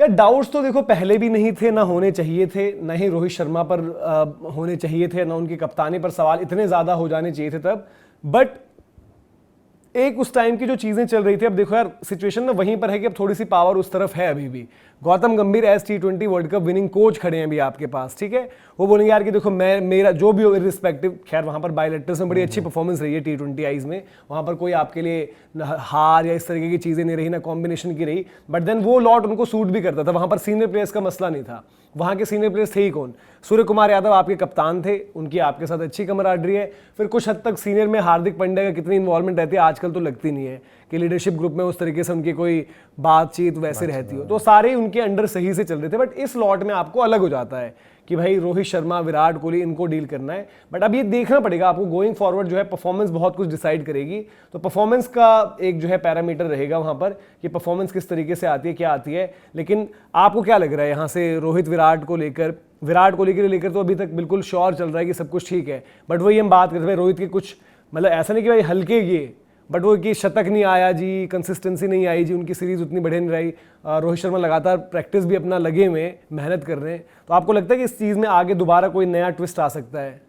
यार डाउट्स तो देखो पहले भी नहीं थे, ना होने चाहिए थे, ना ही रोहित शर्मा पर होने चाहिए थे, ना उनकी कप्तानी पर सवाल इतने ज्यादा हो जाने चाहिए थे तब। बट एक उस टाइम की जो चीजें चल रही थी, अब देखो यार सिचुएशन ना वहीं पर है कि अब थोड़ी सी पावर उस तरफ है अभी भी। Gautam Gambhir as T20 world cup winning coach खड़े हैं अभी आपके पास, ठीक है। वो बोलेंगे यार कि देखो मैं मेरा जो भी हो इरिस्पेक्टिव, खैर वहां पर बायलेटर्स में बड़ी अच्छी परफॉर्मेंस रही है T20 आईज में, वहां पर कोई आपके लिए हार या इस तरीके की चीजें नहीं रही, ना कॉम्बिनेशन की रही। बट देन वो लॉट उनको सूट भी करता था, वहां पर सीनियर प्लेयर्स का मसला नहीं था। वहां के सीनियर प्लेयर्स थे ही कौन? सूर्य कुमार यादव आपके कप्तान थे, उनकी आपके साथ अच्छी कमराडरी है। फिर कुछ हद तक सीनियर में हार्दिक पांड्या का कितनी इन्वॉल्वमेंट रहती है आजकल तो लगती नहीं है कि लीडरशिप ग्रुप में उस तरीके से उनकी कोई बातचीत वैसे रहती हो, तो सारे उनके अंडर सही से चल रहे थे। बट इस लॉट में आपको अलग हो जाता है कि भाई रोहित शर्मा, विराट कोहली, इनको डील करना है। बट अब ये देखना पड़ेगा आपको, गोइंग फॉरवर्ड जो है परफॉर्मेंस बहुत कुछ डिसाइड करेगी। तो परफॉर्मेंस का एक जो है पैरामीटर रहेगा वहां पर कि परफॉर्मेंस किस तरीके से आती है, क्या आती है। लेकिन आपको क्या लग रहा है यहाँ से रोहित विराट को लेकर? विराट कोहली के लेकर तो अभी तक बिल्कुल श्योर चल रहा है कि सब कुछ ठीक है। बट वही हम बात करते हैं रोहित के कुछ, मतलब ऐसा नहीं कि भाई हल्के ये, बट वो कि शतक नहीं आया जी, कंसिस्टेंसी नहीं आई जी, उनकी सीरीज उतनी बढ़िया नहीं रही। रोहित शर्मा लगातार प्रैक्टिस भी अपना लगे हुए, मेहनत कर रहे हैं। तो आपको लगता है कि इस चीज़ में आगे दोबारा कोई नया ट्विस्ट आ सकता है?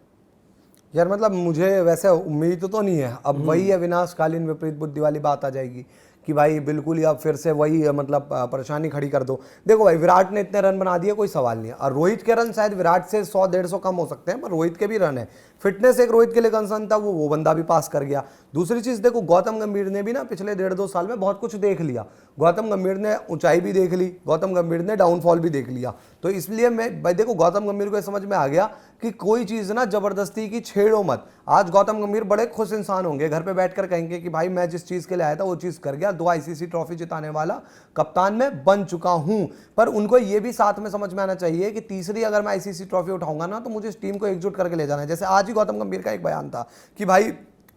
यार मतलब मुझे वैसे उम्मीद तो नहीं है। अब वही है विनाशकालीन विपरीत बुद्धि वाली बात आ जाएगी कि भाई बिल्कुल ही अब फिर से वही मतलब परेशानी खड़ी कर दो। देखो भाई विराट ने इतने रन बना दिए, कोई सवाल नहीं है, और रोहित के रन शायद विराट से 100-150 कम हो सकते हैं, पर रोहित के भी रन है। फिटनेस एक रोहित के लिए कंसर्न था, वो बंदा भी पास कर गया। दूसरी चीज देखो, गौतम गंभीर ने भी ना पिछले 1.5-2 साल में बहुत कुछ देख लिया। गौतम गंभीर ने ऊंचाई भी देख ली, गौतम गंभीर ने डाउनफॉल भी देख लिया। तो इसलिए मैं भाई देखो गौतम गंभीर को समझ में आ गया कि कोई चीज ना जबरदस्ती की छेड़ो मत। आज गौतम गंभीर बड़े खुश इंसान होंगे, घर पे बैठकर कहेंगे कि भाई मैं जिस चीज के लिए आया था वो चीज कर गया, 2 ICC ट्रॉफी जिताने वाला कप्तान मैं बन चुका हूं। पर उनको ये भी साथ में समझ में आना चाहिए कि तीसरी अगर मैं ICC ट्रॉफी उठाऊंगा ना तो मुझे इस टीम को एकजुट करके ले जाना है। जैसे आज ही गौतम गंभीर का एक बयान था कि भाई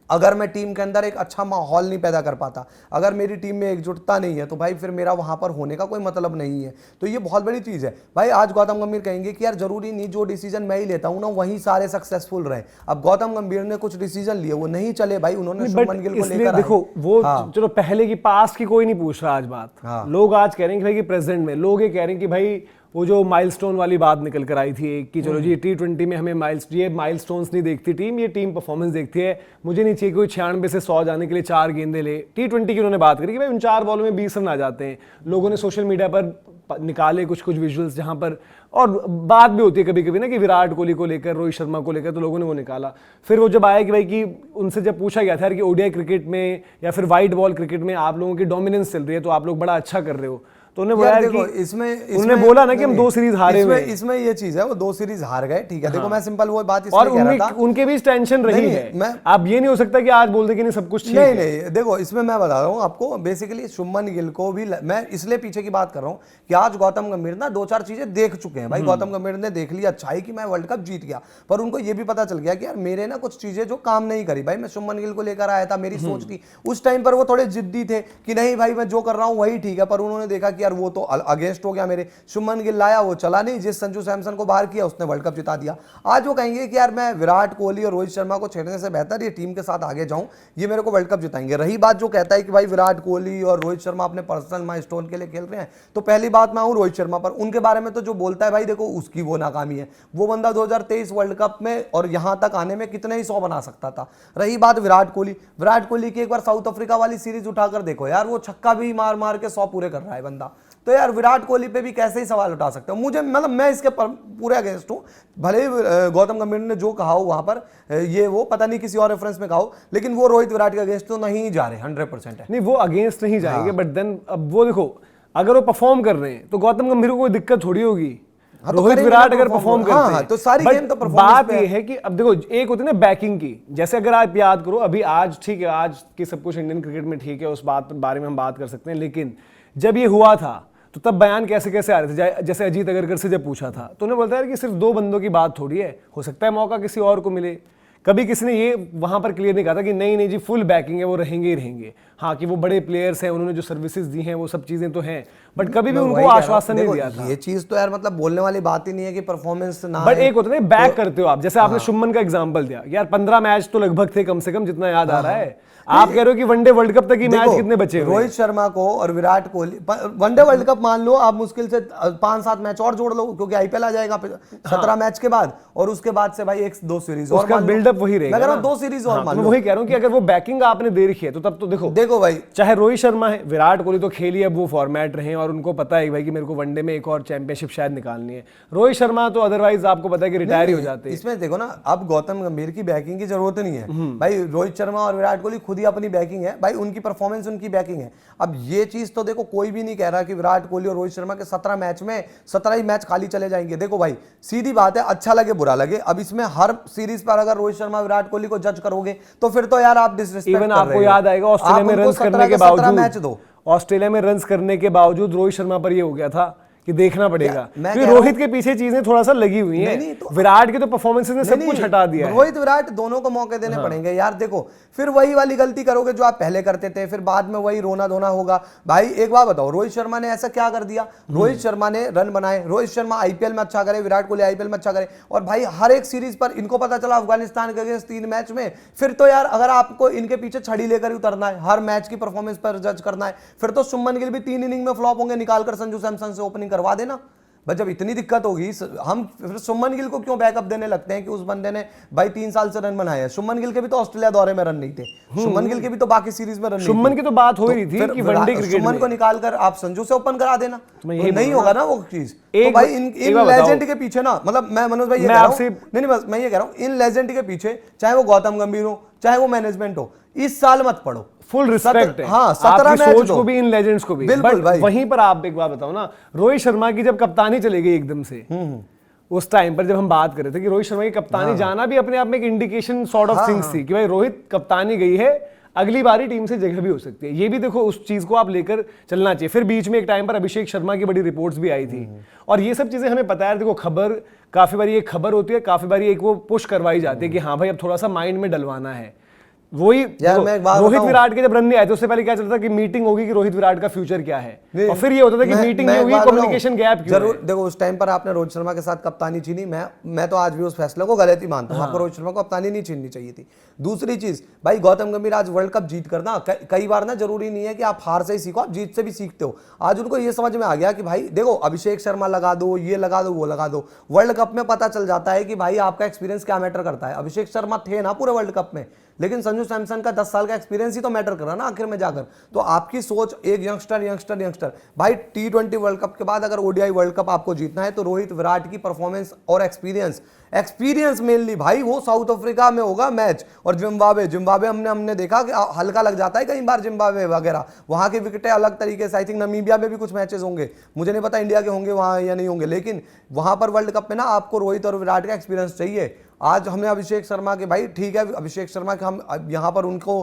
अगर मैं टीम के अंदर एक अच्छा माहौल नहीं पैदा कर पाता, अगर मेरी टीम में एकजुटता नहीं है, तो भाई फिर मेरा वहां पर होने का कोई मतलब नहीं है। तो ये बहुत बड़ी चीज है भाई। आज गौतम गंभीर कहेंगे कि यार जरूरी नहीं जो डिसीजन मैं ही लेता हूं ना वहीं सारे सक्सेसफुल रहे। अब गौतम गंभीर ने कुछ डिसीजन लिए, वो नहीं चले भाई, उन्होंने शुभमन गिल को लेकर देखो वो चलो पहले की पास्ट की कोई नहीं पूछ रहा आज बात। लोग आज कह रहे हैं कि भाई कि प्रेजेंट में लोग ये कह रहे हैं कि भाई वो जो माइलस्टोन वाली बात निकल कर आई थी कि चलो जी T20 में हमें माइलस्टोन्स नहीं देखती टीम, ये टीम परफॉर्मेंस देखती है। मुझे नहीं चाहिए कोई 96 से 100 जाने के लिए 4 गेंदे ले। T20 की उन्होंने बात करी कि भाई उन 4 बॉलों में 20 रन आ जाते हैं। लोगों ने सोशल मीडिया पर निकाले कुछ विजुअल्स जहां पर, और बात भी होती है कभी कभी ना कि विराट कोहली को लेकर, रोहित शर्मा को लेकर, तो लोगों ने वो निकाला। फिर वो जब आया कि भाई कि उनसे जब पूछा गया था कि ODI क्रिकेट में या फिर वाइट बॉल क्रिकेट में आप लोगों की डोमिनेंस चल रही है, तो आप लोग बड़ा अच्छा कर रहे हो, तो उन्होंने बोला कि उन्होंने बोला ना कि हम 2 सीरीज हारे हुए। इसमें ये चीज है, वो 2 सीरीज हार गए, ठीक है। देखो मैं सिंपल वो बात और उनके बीच टेंशन रही है। आप ये नहीं हो सकता कि आज बोल दे कि नहीं सब कुछ ठीक है। नहीं, देखो इसमें मैं बता रहा हूँ आपको, बेसिकली शुभमन गिल को भी मैं इसलिए पीछे की बात कर रहा हूँ कि आज गौतम गंभीर ना 2-4 चीजें देख चुके हैं भाई। गौतम गंभीर ने देख लिया अच्छा ही कि मैं वर्ल्ड कप जीत गया, पर उनको ये भी पता चल गया कि यार मेरे ना कुछ चीजें जो काम नहीं करी भाई। मैं शुभमन गिल को लेकर आया था, मेरी सोच थी उस टाइम पर, वो थोड़े जिद्दी थे कि नहीं भाई मैं जो कर रहा हूँ वही ठीक है, पर उन्होंने देखा कि यार वो तो अगेंस्ट हो गया मेरे। शुभमन गिल लाया, वो चला नहीं, जिस संजू सैमसन को बाहर किया उसने वर्ल्ड कप जिता दिया। आज वो कहेंगे कि यार मैं विराट कोहली और रोहित शर्मा को छेड़ने से बेहतर ये टीम के साथ आगे जाऊं, ये मेरे को वर्ल्ड कप जिताएंगे। रही बात जो कहता है कि भाई विराट कोहली और रोहित शर्मा अपने पर्सनल माइलस्टोन के लिए खेल रहे हैं, तो पहली बात मैं आऊं रोहित शर्मा पर, उनके बारे में तो जो बोलता है भाई देखो उसकी वो नाकामी है। वो बंदा 2023 वर्ल्ड कप में और यहां तक आने में कितने ही 100 बना सकता था। रही बात विराट कोहली की एक बार साउथ अफ्रीका वाली सीरीज उठाकर देखो यार, वो छक्का भी मार मार के 100 पूरे कर रहा है बंदा। तो यार विराट कोहली पे भी कैसे ही सवाल उठा सकते हो? मुझे मतलब मैं इसके पूरे अगेंस्ट हूं। भले ही गौतम गंभीर ने जो कहा हो वहां पर, ये वो पता नहीं किसी और रेफरेंस में कहा हो, लेकिन वो रोहित विराट के अगेंस्ट तो नहीं जा रहे, 100% है। नहीं वो अगेंस्ट नहीं जाएंगे, बट देन अब वो देखो अगर वो परफॉर्म कर रहे हैं तो गौतम गंभीर को कोई दिक्कत थोड़ी होगी। रोहित विराट अगर परफॉर्म करते हैं तो सारी गेम तो बात ये है कि अब देखो एक होती है ना बैकिंग की। जैसे अगर आप याद करो अभी आज ठीक है, आज की सब कुछ इंडियन क्रिकेट में ठीक है, उस बात बारे में हम बात कर सकते हैं, लेकिन जब ये हुआ था तो तब बयान कैसे कैसे आ रहे थे। जैसे अजीत अगरकर से जब पूछा था तो उन्हें बोलता है कि सिर्फ 2 बंदों की बात थोड़ी है, हो सकता है मौका किसी और को मिले। कभी किसी ने ये वहां पर क्लियर नहीं कहा था कि नहीं जी फुल बैकिंग है, वो रहेंगे ही रहेंगे। हाँ कि वो बड़े प्लेयर्स हैं, उन्होंने जो सर्विसेज दी हैं वो सब चीजें तो हैं, बट कभी भी उनको आश्वासन नहीं दिया था। ये चीज तो यार मतलब बोलने वाली बात ही नहीं है कि परफॉर्मेंस ना, बट एक होता है बैक करते हो आप। जैसे आपने शुभमन का एग्जांपल दिया यार, 15 मैच तो लगभग थे कम से कम, जितना याद आ रहा है। आप कह रहे हो कि वनडे वर्ल्ड कप तक ही मैच कितने बचे हुए हैं? रोहित शर्मा को और Virat Kohli, one day world cup मान लो आप मुश्किल से 5-7 मैच और जोड़ लो, क्योंकि आईपीएल आ जाएगा 17 मैच के बाद, और उसके बाद से भाई 1-2 सीरीज और उसका बिल्डअप वही रहेगा। मैं कह रहा हूं 2 सीरीज और मान लो। वही कह रहा हूं कि अगर वो बैकिंग आपने दे रखी है तो तब तो देखो भाई, चाहे रोहित शर्मा है, विराट कोहली तो खेलिए, अब वो फॉर्मेट रहे और उनको पता है भाई कि मेरे को वनडे में एक और चैंपियनशिप शायद निकालनी है। रोहित शर्मा तो अदरवाइज आपको पता है कि रिटायर ही हो जाते हैं। इसमें देखो ना, अब गौतम गंभीर की बैकिंग की जरूरत नहीं है भाई, रोहित शर्मा और विराट कोहली खुद ही अपनी बैकिंग है भाई, उनकी परफॉर्मेंस उनकी बैकिंग है। अब ये चीज तो देखो कोई भी नहीं कह रहा कि विराट कोहली और रोहित शर्मा के 17 मैच में 17 ही मैच खाली चले जाएंगे। देखो भाई सीधी बात है, अच्छा लगे बुरा लगे, अब इसमें हर सीरीज पर अगर रोहित शर्मा विराट कोहली को जज करोगे तो फिर तो यार आप डिसरिस्पेक्ट कर रहे हो। आपको याद आएगा ऑस्ट्रेलिया में रन्स करने के बावजूद, मैच दो ऑस्ट्रेलिया में रन्स करने के बावजूद रोहित शर्मा पर ये हो गया था कि देखना पड़ेगा, क्योंकि रोहित के पीछे चीजें थोड़ा सा लगी हुई हैं। तो विराट के तो परफॉर्मेंसेस ने सब कुछ हटा दिया है। रोहित विराट दोनों को मौके देने पड़ेंगे यार। देखो फिर वही वाली गलती करोगे जो आप पहले करते थे, फिर बाद में वही रोना धोना होगा। भाई एक बात बताओ, रोहित शर्मा ने ऐसा क्या कर दिया? रोहित शर्मा ने रन बनाए, रोहित शर्मा आईपीएल में अच्छा करे, विराट कोहली आईपीएल में अच्छा करे, और भाई हर एक सीरीज पर इनको पता चला अफगानिस्तान के अगेंस्ट 3 मैच में, फिर तो यार अगर आपको इनके पीछे छड़ी लेकर ही उतरना है, हर मैच की परफॉर्मेंस पर जज करना है, फिर तो शुभमन गिल भी 3 इनिंग में फ्लॉप होंगे, निकालकर संजू सैमसन से ओपनिंग करवा देना। बस जब इतनी दिक्कत होगी, हम फिर शुभमन गिल को क्यों बैकअप देने लगते हैं कि उस बंदे ने भाई 3 साल से रन बनाए हैं? शुभमन गिल के भी तो ऑस्ट्रेलिया दौरे में रन नहीं थे, शुभमन गिल के भी तो बाकी सीरीज में रन नहीं थे। शुभमन की तो बात हो रही थी कि वनडे क्रिकेट शुभमन को निकालकर आप संजू से ओपन करा देना, तो नहीं होगा ना वो चीज। तो भाई इन लेजेंड के पीछे ना, मतलब मैं मनोज भाई ये कह रहा हूं, नहीं बस मैं ये कह रहा हूं, इन लेजेंड के पीछे चाहे वो गौतम गंभीर हो चाहे वो मैनेजमेंट हो, इस साल मत पड़ो। फुल रिस्पेक्ट है, हाँ, 17 मैच सोच को भी, इन लेजेंड्स को भी। बिल्कुल भाई। वहीं पर आप एक बात बताओ ना, रोहित शर्मा की जब कप्तानी चली गई एकदम से, उस टाइम पर जब हम बात कर रहे थे कि रोहित शर्मा की कप्तानी जाना भी अपने आप में एक इंडिकेशन सॉर्ट ऑफ थिंग्स थी कि भाई रोहित कप्तानी गई है, अगली बारी टीम से जगह भी हो सकती है। ये भी देखो उस चीज को आप लेकर चलना चाहिए। फिर बीच में एक टाइम पर अभिषेक शर्मा की बड़ी रिपोर्ट्स भी आई थी, और ये सब चीजें हमें पता है। देखो खबर काफी बारी एक खबर होती है, काफी बारी एक वो पुश करवाई जाती है कि हाँ भाई अब थोड़ा सा माइंड में डलवाना है। वही रोहित विराट के जब रन नहीं आए तो उससे पहले क्या चलता था कि मीटिंग होगी कि रोहित विराट का फ्यूचर क्या है, और फिर ये होता था कि मीटिंग नहीं होगी, कम्युनिकेशन गैप क्यों जरूर। देखो उस टाइम पर आपने रोहित शर्मा के साथ कप्तानी छीनी, मैं तो आज भी उस फैसले को गलत ही मानता हूं। आपको रोहित शर्मा को कप्तानी नहीं छीननी चाहिए थी। दूसरी चीज भाई, गौतम गंभीर आज वर्ल्ड कप जीत करना, कई बार ना जरूरी नहीं है कि आप हार से ही सीखो, आप जीत से भी सीखते हो। आज उनको ये समझ में आ गया कि भाई देखो अभिषेक शर्मा लगा दो, ये लगा दो, वो लगा दो, वर्ल्ड कप में पता चल जाता है कि भाई आपका एक्सपीरियंस क्या मैटर करता है। अभिषेक शर्मा थे ना पूरे वर्ल्ड कप में, लेकिन संजू सैमसन का 10 साल का एक्सपीरियंस ही तो मैटर कर रहा ना आखिर में जाकर। तो आपकी सोच एक यंगस्टर भाई, T20 वर्ल्ड कप के बाद अगर ओडीआई वर्ल्ड कप आपको जीतना है तो रोहित विराट की परफॉर्मेंस और एक्सपीरियंस मेनली भाई, वो साउथ अफ्रीका में होगा मैच, और जिम्बाब्वे हमने देखा कि हल्का लग जाता है कई बार जिम्बाब्वे वगैरह, वहां की विकेटें अलग तरीके से। आई थिंक नमीबिया में भी कुछ मैचेस होंगे, मुझे नहीं पता इंडिया के होंगे वहां या नहीं होंगे, लेकिन वहां पर वर्ल्ड कप में ना आपको रोहित और विराट का एक्सपीरियंस चाहिए। आज हमने अभिषेक शर्मा के, भाई ठीक है अभिषेक शर्मा के, हम यहाँ पर उनको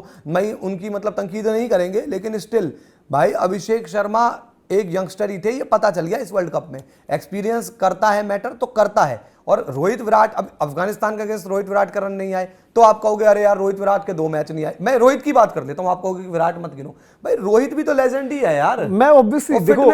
उनकी मतलब तनकीद नहीं करेंगे, लेकिन स्टिल भाई अभिषेक शर्मा एक यंगस्टर ही थे, ये पता चल गया इस वर्ल्ड कप में। एक्सपीरियंस करता है मैटर, तो करता है। और रोहित विराट, अब अफगानिस्तान के अगेंस्ट रोहित विराट का रन नहीं आए तो आप कहोगे अरे यार रोहित विराट के 2 मैच नहीं आए। मैं रोहित की बात कर लेता हूं, आप कहोगे कि विराट मत गिनो, भाई रोहित भी तो लेजेंड ही है यार। मैं ऑब्वियसली देखो,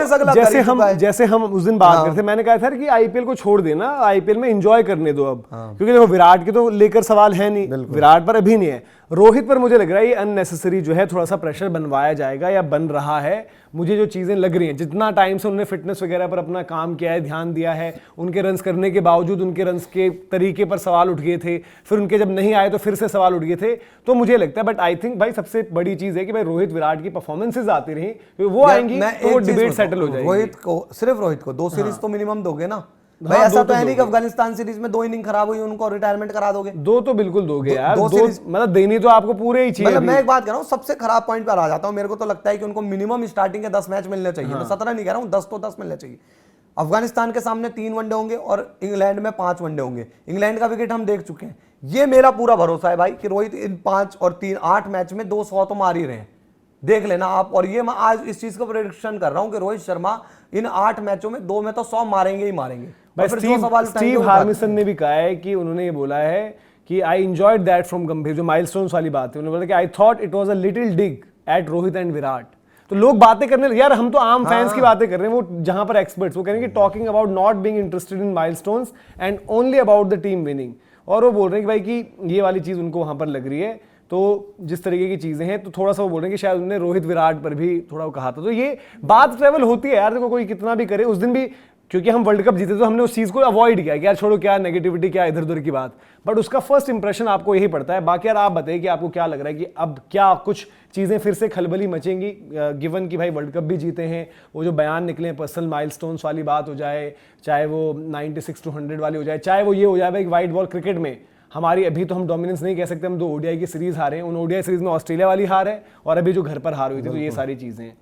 जैसे हम उस दिन बात करते, मैंने कहा था कि आईपीएल को छोड़ देना, आईपीएल में एंजॉय करने दो अब, क्योंकि देखो विराट के तो लेकर सवाल है नहीं, विराट पर अभी नहीं है। रोहित पर मुझे लग रहा है ये अननेसेसरी जो है थोड़ा सा प्रेशर बनवाया जाएगा या बन रहा है। मुझे जो चीजें लग रही हैं, जितना टाइम से उन्होंने फिटनेस वगैरह पर अपना काम किया है, ध्यान दिया है, उनके रन्स करने के बावजूद उनके रन्स के तरीके पर सवाल उठ गए थे, फिर उनके जब नहीं आए तो फिर से सवाल उठ गए थे, तो मुझे लगता है, बट आई थिंक भाई सबसे बड़ी चीज है कि भाई रोहित विराट की परफॉर्मेंसेज आती रही, वो आएंगी तो वो डिबेट सेटल हो जाएगी। सिर्फ रोहित को 2 सीरीज तो मिनिमम दोगे ना भाई। ऐसा तो है नहीं कि अफगानिस्तान सीरीज में 2 इनिंग खराब हुई उनको रिटायरमेंट करा दोगे। 2 तो बिल्कुल दोगे यार, 2 सीरीज मतलब देनी तो आपको पूरे ही चाहिए। मतलब मैं एक बात कह रहा हूं, सबसे खराब पॉइंट पर आ जाता हूं, मेरे को तो लगता है कि उनको मिनिमम स्टार्टिंग के 10 मैच मिलने चाहिए। मैं 17 नहीं कह रहा हूं, 10 तो 10 मिलने चाहिए। अफगानिस्तान के सामने 3 वनडे होंगे और इंग्लैंड में 5 वनडे होंगे। इंग्लैंड का विकेट हम देख चुके हैं। ये मेरा पूरा भरोसा है भाई कि रोहित इन 5 और 3 8 मैच में 200 तो मार ही रहे हैं, देख लेना आप। और ये मैं आज इस चीज को प्रेडिक्शन कर रहा हूं कि रोहित शर्मा इन 8 मैचों में 2 में तो 100 मारेंगे ही मारेंगे। स्टीव हार्मिसन ने भी कहा है कि उन्होंने ये बोला है कि आई एंजॉयड दैट फ्रॉम गंभीर, जो माइलस्टोन्स वाली बात है, उन्होंने बोला कि I thought it was a little dig at Rohit and Virat. तो लोग बातें करने, यार हम तो आम फैंस की बातें कर रहे हैं, वो जहां पर एक्सपर्ट्स वो कह रहे हैं कि talking about not being interested in milestones and only about the team winning, और वो बोल रहे हैं कि भाई कि ये वाली चीज उनको वहां पर लग रही है। तो जिस तरीके की चीजें हैं, तो थोड़ा सा वो बोल रहे हैं कि शायद उन्होंने रोहित विराट पर भी थोड़ा वो कहा था। तो ये बात ट्रेवल होती है यार, देखो कोई कितना भी करे, उस दिन भी क्योंकि हम वर्ल्ड कप जीते तो हमने उस चीज को अवॉइड किया कि यार छोड़ो क्या नेगेटिविटी, क्या इधर उधर की बात, बट उसका फर्स्ट इंप्रेशन आपको यही पड़ता है। बाकी यार आप बताइए कि आपको क्या लग रहा है कि अब क्या कुछ चीजें फिर से खलबली मचेंगी, गिवन कि भाई वर्ल्ड कप भी जीते हैं, वो जो बयान निकले पर्सनल माइलस्टोन्स वाली बात हो जाए, चाहे वो 96 to 100 वाली हो जाए, चाहे वो ये हो जाए भाई वाइट बॉल क्रिकेट में हमारी अभी तो हम डोमिनेंस नहीं कह सकते, हम 2 ओडीआई की सीरीज हारे हैं, उन ओडीआई सीरीज में ऑस्ट्रेलिया वाली हार है और अभी जो घर पर हार हुई थी, तो ये सारी चीजें हैं।